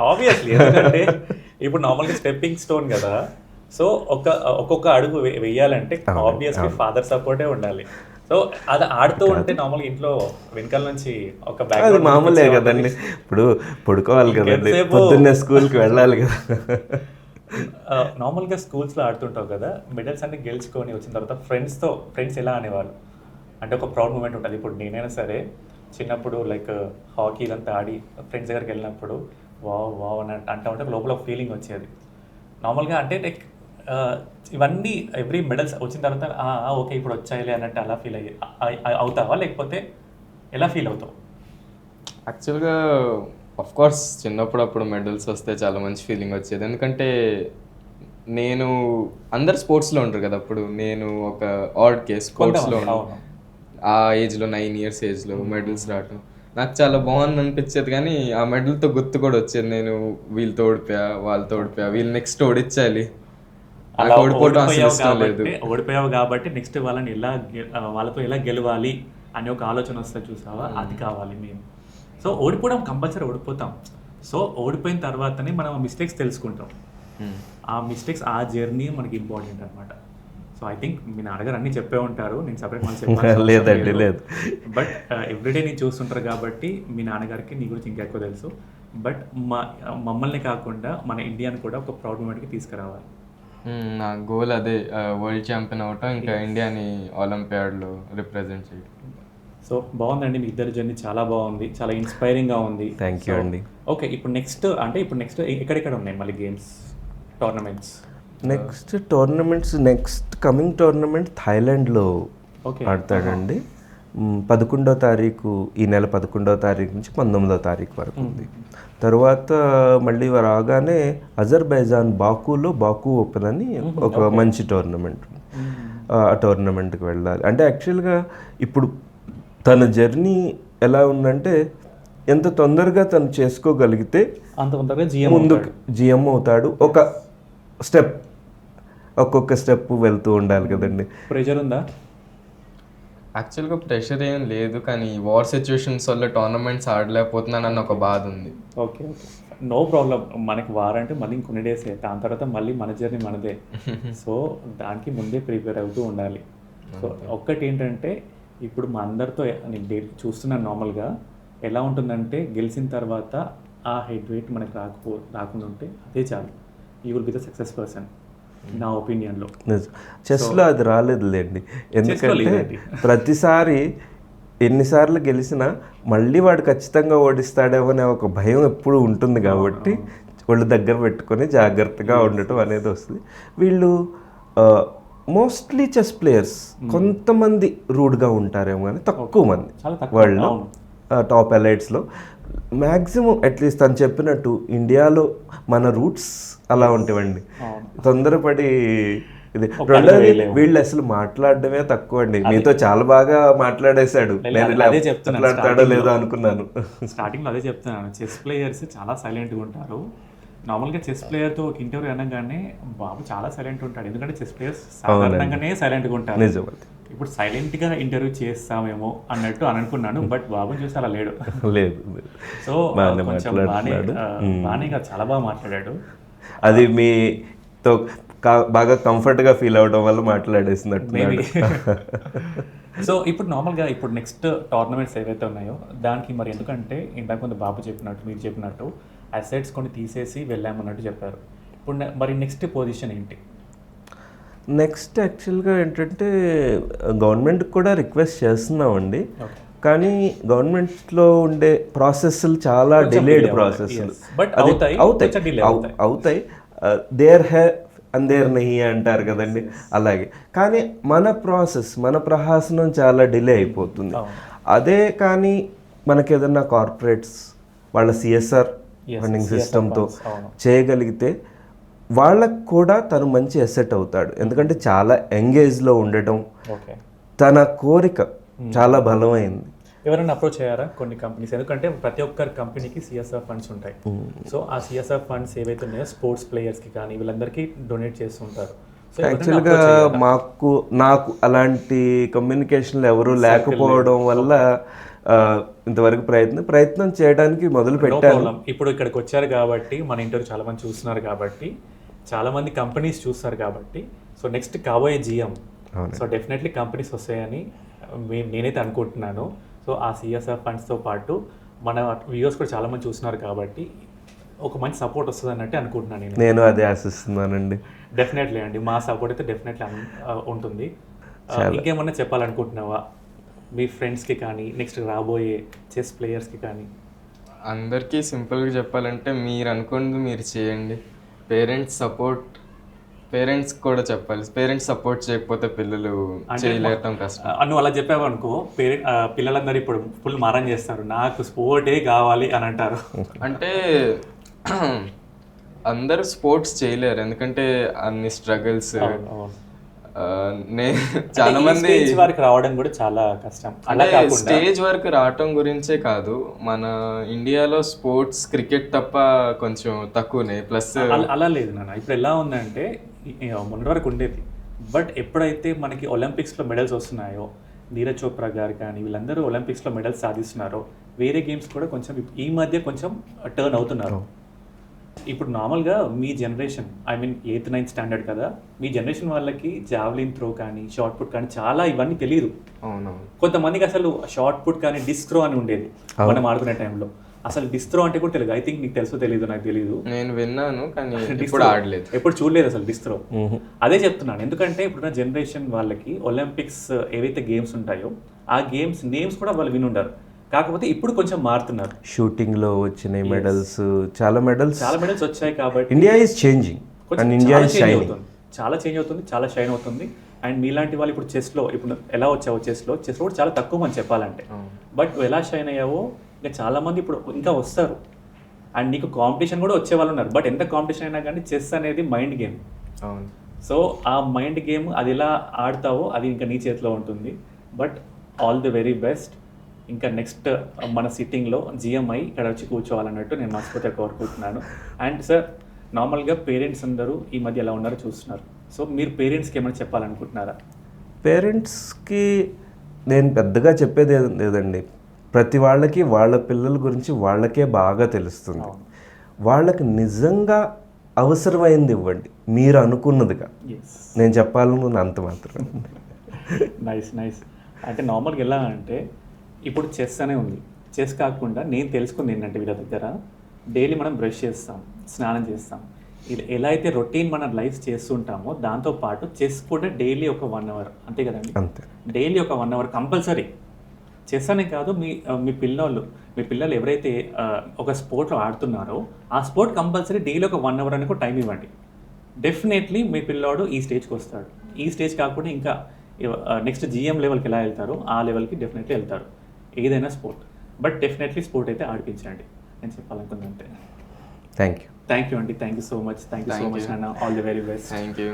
Obviously, ఎందుకంటే ఇప్పుడు నార్మల్గా స్టెప్పింగ్ స్టోన్ కదా. సో ఒక్కొక్క అడుగు వెయ్యాలంటే ఆబ్వియస్లీ ఫాదర్ సపోర్టే ఉండాలి. సో అది ఆడుతూ ఉంటే నార్మల్గా ఇంట్లో వెనకాల నుంచి ఒక అది బ్యాక్ మామూలే కదండి. ఇప్పుడు పడుకోవాలి కదండి, పొద్దున్నే స్కూల్కి వెళ్ళాలి కదా. నార్మల్గా స్కూల్స్లో ఆడుతుంటావు కదా, మెడల్స్ అన్ని గెలుచుకొని వచ్చిన తర్వాత ఫ్రెండ్స్ ఎలా అనేవాళ్ళు అంటే ఒక ప్రౌడ్ మూమెంట్ ఉంటుంది. ఇప్పుడు నేనైనా సరే చిన్నప్పుడు లైక్ హాకీ ఇదంతా ఆడి ఫ్రెండ్స్ దగ్గరికి వెళ్ళినప్పుడు వావ్ వావ్ అని అంటా ఉంటే లోపల ఒక ఫీలింగ్ వచ్చేది నార్మల్గా. అంటే లైక్ ఇవన్నీ ఎవ్రీ మెడల్స్ వచ్చిన తర్వాత ఓకే ఇప్పుడు వచ్చాయిలే అన్నట్టు అలా ఫీల్ అవుతావా, లేకపోతే ఎలా ఫీల్ అవుతావు? యాక్చువల్గా కోర్స్ చిన్నప్పుడు అప్పుడు మెడల్స్ వస్తే చాలా మంచి ఫీలింగ్ వచ్చేది. ఎందుకంటే నేను అందరు స్పోర్ట్స్లో ఉంటారు కదా, అప్పుడు నేను ఒక ఆడ్ కేస్ స్పోర్ట్స్లో ఆ ఏజ్లో 9 years ఏజ్లో మెడల్స్ రావటం నాకు చాలా బాగుంది అనిపించేది. కానీ ఆ మెడల్తో గుర్తు కూడా వచ్చేది, నేను వీళ్ళతో ఓడిపోయా వాళ్ళతో ఓడిపోయా, వీళ్ళు నెక్స్ట్ ఓడించాలి, అలా ఓడిపోవడం అసలు ఇష్టం లేదు. ఓడిపోయావు కాబట్టి నెక్స్ట్ వాళ్ళని వాళ్ళతో ఎలా గెలవాలి అనే ఒక ఆలోచన వస్తుంది చూసావా, అది కావాలి మేము. సో ఓడిపోవడం కంపల్సరీ ఓడిపోతాం. సో ఓడిపోయిన తర్వాతనే మనం మిస్టేక్స్ తెలుసుకుంటాం. ఆ మిస్టేక్స్ ఆ జర్నీ మనకి ఇంపార్టెంట్ అనమాట. సో ఐ థింక్ మీ నాన్నగారు అన్నీ చెప్పే ఉంటారు, నేను సపరేట్ మనం లేదండి లేదు. బట్ ఎవ్రీడే నేను చూస్తుంటారు కాబట్టి మీ నాన్నగారికి నీ గురించి ఇంకా ఎక్కువ తెలుసు. బట్ మమ్మల్ని కాకుండా మన ఇండియాని కూడా ఒక ప్రౌడ్ మూమెంట్కి తీసుకురావాలి. నా గోల్ అదే, వరల్డ్ ఛాంపియన్ అవటం, ఇంకా ఇండియాని ఒలింపియాడ్లో రిప్రజెంట్ చేయడం. సో బాగుందండి, మీ ఇద్దరి జర్నీ చాలా బాగుంది, చాలా ఇన్స్పైరింగ్గా ఉంది. థ్యాంక్ యూ అండి. ఓకే, ఇప్పుడు నెక్స్ట్ ఎక్కడెక్కడ ఉన్నాయి మళ్ళీ games tournaments? Next coming tournament థాయిలాండ్లో ఆడతాడండి. 11వ తారీఖు, ఈ నెల 11వ తారీఖు నుంచి 19వ తారీఖు వరకు ఉంది. తర్వాత మళ్ళీ రాగానే అజర్బైజాన్ బాకులో బాకు ఓపెన్ అని ఒక మంచి టోర్నమెంట్, ఆ టోర్నమెంట్కి వెళ్ళాలి. అంటే యాక్చువల్గా ఇప్పుడు తన జర్నీ ఎలా ఉందంటే ఎంత తొందరగా తను చేసుకోగలిగితే అంత తొందరగా ముందుకు జిఎం అవుతాడు. ఒక స్టెప్ ఒక్కొక్క స్టెప్ వెళ్తూ ఉండాలి కదండి. ప్రెషర్ ఉందా? యాక్చువల్గా ప్రెషర్ ఏం లేదు, కానీ వార్ సిచ్యువేషన్స్ వల్ల టోర్నమెంట్స్ ఆడలేకపోతున్నానన్న ఒక బాధ ఉంది. ఓకే నో ప్రాబ్లం, మనకి వార్ అంటే మళ్ళీ ఇంకొన్ని డేస్, దాని తర్వాత మళ్ళీ మన జర్నీ మనదే. సో దానికి ముందే ప్రిపేర్ అవుతూ ఉండాలి. సో ఒక్కటి ఏంటంటే ఇప్పుడు మా అందరితో నేను చూస్తున్నాను నార్మల్గా ఎలా ఉంటుందంటే గెలిచిన తర్వాత ఆ హెడ్ వెయిట్ మనకి రాకుండా ఉంటే అదే చాలు, you will be the success person నా ఒపీనియన్లో. చెస్లో అది రాలేదులేండి, ఎందుకంటే ప్రతిసారి ఎన్నిసార్లు గెలిచినా మళ్ళీ వాడు ఖచ్చితంగా ఓడిస్తాడేమో అనే ఒక భయం ఎప్పుడు ఉంటుంది. కాబట్టి వాళ్ళు దగ్గర పెట్టుకొని జాగ్రత్తగా ఉండటం అనేది వస్తుంది. వీళ్ళు మోస్ట్లీ చెస్ ప్లేయర్స్ కొంతమంది రూడ్గా ఉంటారేమో కానీ తక్కువ మంది వాళ్ళు టాప్ ఎలైట్స్లో. మ్యాక్సిమం అట్లీస్ట్ తను చెప్పినట్టు ఇండియాలో మన రూట్స్ అలా ఉంటాయండి. తొందరపడి ఇది రెండోది వీళ్ళు అసలు మాట్లాడడమే తక్కువ అండి. మీతో చాలా బాగా మాట్లాడేశాడు, నేను ఇలా మాట్లాడతాడో లేదో అనుకున్నాను. స్టార్టింగ్లో అదే చెప్తున్నాను, చెస్ ప్లేయర్స్ చాలా సైలెంట్గా ఉంటారు. నార్మల్గా చెస్ ప్లేయర్తో ఒక ఇంటర్వ్యూ అనగానే బాబు చాలా సైలెంట్ ఉంటాడు, ఎందుకంటే చెస్ ప్లేయర్స్ సాధారణంగానే సైలెంట్గా ఉంటారు. నిజమే, ఇప్పుడు సైలెంట్గా ఇంటర్వ్యూ చేస్తామేమో అన్నట్టు అనుకున్నాను, బట్ బాబు చూసి అలా లేడు. లేదు, సో కొంచెం బాగానే చాలా బాగా మాట్లాడాడు. అది మీతో బాగా కంఫర్ట్గా ఫీల్ అవడం వల్ల మాట్లాడేసినట్టు. సో ఇప్పుడు నార్మల్గా ఇప్పుడు నెక్స్ట్ టోర్నమెంట్స్ ఏవైతే ఉన్నాయో దానికి మరి, ఎందుకంటే ఇందాక ముందు బాబు చెప్పినట్టు మీరు చెప్పినట్టు అసెట్స్ కొన్ని తీసేసి వెళ్ళామన్నట్టు చెప్పారు. ఇప్పుడు మరి నెక్స్ట్ పొజిషన్ ఏంటి? నెక్స్ట్ యాక్చువల్గా ఏంటంటే గవర్నమెంట్కి కూడా రిక్వెస్ట్ చేస్తున్నామండి, కానీ గవర్నమెంట్లో ఉండే ప్రాసెస్లు చాలా డిలేడ్ ప్రాసెస్లు. అవుతాయి దేర్ హే అందేర్ నహి అంటారు కదండి, అలాగే. కానీ మన ప్రహాసనం చాలా డిలే అయిపోతుంది. అదే కానీ మనకి ఏదన్నా కార్పొరేట్స్ వాళ్ళ సిఎస్ఆర్ ఫండింగ్ సిస్టంతో చేయగలిగితే వాళ్ళకు కూడా తను మంచి అసెట్ అవుతాడు. ఎందుకంటే చాలా ఎంగేజ్లో ఉండటం, తన కోరిక చాలా బలమైంది. ఎవరైనా అప్రోచ్ అయ్యారా కొన్ని కంపెనీస్? ఎందుకంటే ప్రతి ఒక్కరి కంపెనీకి సిఎస్ఆర్ ఫండ్స్ ఉంటాయి. సో ఆ సిఎస్ఆర్ ఫండ్స్ ఏవైతే ఉన్నాయో స్పోర్ట్స్ ప్లేయర్స్కి కానీ వీళ్ళందరికీ డొనేట్ చేస్తుంటారు. యాక్చువల్గా నాకు అలాంటి కమ్యూనికేషన్లు ఎవరు లేకపోవడం వల్ల ఇంతవరకు ప్రయత్నం చేయడానికి మొదలు No పెట్టాను. problem. ఇప్పుడు ఇక్కడికి వచ్చారు కాబట్టి మన ఇంటర్వ్యూ చాలా మంది చూస్తున్నారు కాబట్టి చాలా మంది కంపెనీస్ చూస్తారు కాబట్టి సో నెక్స్ట్ కాబోయే జిఎం అవును. సో డెఫినెట్లీ కంపెనీస్ వస్తాయని నేనైతే అనుకుంటున్నాను. సో ఆ సిఎస్ఆర్ ఫండ్స్తో పాటు మన వ్యూవర్స్ కూడా చాలా మంది చూస్తున్నారు కాబట్టి ఒక మంచి సపోర్ట్ వస్తుంది అన్నట్టు అనుకుంటున్నాను నేను అదే ఆశిస్తున్నానండి. డెఫినెట్లీ అండి, మా సపోర్ట్ అయితే డెఫినెట్లీ ఉంటుంది. ఇంకేమన్నా చెప్పాలనుకుంటున్నావా మీ ఫ్రెండ్స్కి కానీ నెక్స్ట్ రాబోయే చెస్ ప్లేయర్స్కి కానీ? అందరికీ సింపుల్గా చెప్పాలంటే మీరు అనుకున్నది మీరు చేయండి. పేరెంట్స్ కూడా చెప్పాలి. పేరెంట్స్ సపోర్ట్ చేయకపోతే పిల్లలు చేయలేటం కష్టం. నువ్వు అలా చెప్పావు అనుకో పిల్లలందరూ ఇప్పుడు ఫుల్ మారం చేస్తారు, నాకు స్పోర్టే కావాలి అని అంటారు. అంటే అందరూ స్పోర్ట్స్ చేయలేరు, ఎందుకంటే అన్ని స్ట్రగుల్స్. చాలా మంది వరకు రావడం కూడా చాలా కష్టం. అంటే స్టేజ్ వరకు రావటం గురించే కాదు, మన ఇండియాలో స్పోర్ట్స్ క్రికెట్ తప్ప కొంచెం తక్కువనే. ప్లస్ అలా లేదు నాన్న, ఇప్పుడు ఎలా ఉందంటే మొన్నటి వరకు ఉండేది, బట్ ఎప్పుడైతే మనకి ఒలింపిక్స్లో మెడల్స్ వస్తున్నాయో, నీరజ్ చోప్రా గారు కానీ వీళ్ళందరూ ఒలింపిక్స్లో మెడల్స్ సాధిస్తున్నారో, వేరే గేమ్స్ కూడా కొంచెం ఈ మధ్య కొంచెం టర్న్ అవుతున్నారు. ఇప్పుడు నార్మల్గా మీ generation, I mean 8th 9th standard కదా, మీ జనరేషన్ వాళ్ళకి జావ్లిన్ త్రో కానీ షార్ట్ పుట్ కానీ చాలా ఇవన్నీ తెలియదు. అవునవును. కొంతమందికి అసలు షార్ట్ పుట్ కానీ డిస్క్ త్రో అని ఉండేది మనం ఆడుకునే టైంలో. అసలు డిస్క్ త్రో అంటే కూడా తెలియదు. ఐ థింక్ నీకు తెలుసో తెలియదు, నాకు తెలియదు. నేను విన్నాను కానీ ఇప్పుడు ఆడలేదు, ఎప్పుడు చూడలేదు అసలు డిస్క్ త్రో. అదే చెప్తున్నాను, ఎందుకంటే ఇప్పుడున్న జనరేషన్ వాళ్ళకి ఒలింపిక్స్ ఏవైతే గేమ్స్ ఉంటాయో ఆ గేమ్స్ నేమ్స్ కూడా వాళ్ళు వినుండారు. కాకపోతే ఇప్పుడు కొంచెం మారుతున్నారు. షూటింగ్లో వచ్చినాయి మెడల్స్, చాలా మెడల్స్ వచ్చాయి కాబట్టి India is changing and India is shining. చాలా చేంజ్ అవుతుంది, చాలా షైన్ అవుతుంది. అండ్ మీలాంటి వాళ్ళు ఇప్పుడు చెస్లో ఇప్పుడు ఎలా వచ్చావో చెస్లో కూడా చాలా తక్కువ మంది చెప్పాలంటే, బట్ ఎలా షైన్ అయ్యావో ఇంకా చాలా మంది ఇప్పుడు ఇంకా వస్తారు. అండ్ నీకు కాంపిటీషన్ కూడా వచ్చే వాళ్ళు ఉన్నారు. బట్ ఎంత కాంపిటీషన్ అయినా కానీ చెస్ అనేది మైండ్ గేమ్. అవును. సో ఆ మైండ్ గేమ్ అది ఎలా ఆడతావో అది ఇంకా నీ చేతిలో ఉంటుంది. But all the very best. ఇంకా నెక్స్ట్ మన సిట్టింగ్లో జిఎంఐ ఇక్కడ వచ్చి కూర్చోవాలన్నట్టు నేను మనస్ఫూర్తిగా కోరుకుంటున్నాను. అండ్ సార్, నార్మల్గా పేరెంట్స్ అందరూ ఈ మధ్య ఎలా ఉన్నారో చూస్తున్నారు. సో మీరు పేరెంట్స్కి ఏమైనా చెప్పాలనుకుంటున్నారా? పేరెంట్స్కి నేను పెద్దగా చెప్పేది లేదండి. ప్రతి వాళ్ళకి వాళ్ళ పిల్లల గురించి వాళ్ళకే బాగా తెలుస్తుంది. వాళ్ళకి నిజంగా అవసరమైంది ఇవ్వండి, మీరు అనుకున్నదిగా. నేను చెప్పాలనుకున్న అంత మాత్రం. నైస్. అంటే నార్మల్గా ఎలా అంటే ఇప్పుడు చెస్ అనే ఉంది. చెస్ కాకుండా నేను తెలుసుకుంది ఏంటంటే వీళ్ళ దగ్గర డైలీ మనం బ్రష్ చేస్తాం, స్నానం చేస్తాం, ఇది ఎలా అయితే రొటీన్ మన లైఫ్ చేస్తుంటామో దాంతోపాటు చెస్ కూడా డైలీ ఒక 1 hour, అంతే కదండి? అంతే. డైలీ ఒక 1 hour కంపల్సరీ. చెస్ అనే కాదు, మీ పిల్లలు ఎవరైతే ఒక స్పోర్ట్లో ఆడుతున్నారో ఆ స్పోర్ట్ కంపల్సరీ డైలీ ఒక 1 hour అని టైం ఇవ్వండి. డెఫినెట్లీ మీ పిల్లాడు ఈ స్టేజ్కి వస్తాడు. ఈ స్టేజ్ కాకుండా ఇంకా నెక్స్ట్ జిఎం లెవెల్కి ఎలా వెళ్తారో ఆ లెవెల్కి డెఫినెట్లీ వెళ్తారు, ఏదైనా స్పోర్ట్. బట్ డెఫినెట్లీ స్పోర్ట్ అయితే ఆడిపించండి, నేను చెప్పాలనుకుంది అంతే. థ్యాంక్ యూ అండి. Thank you so much. Thank you so much అన్న. All the very best. Thank you.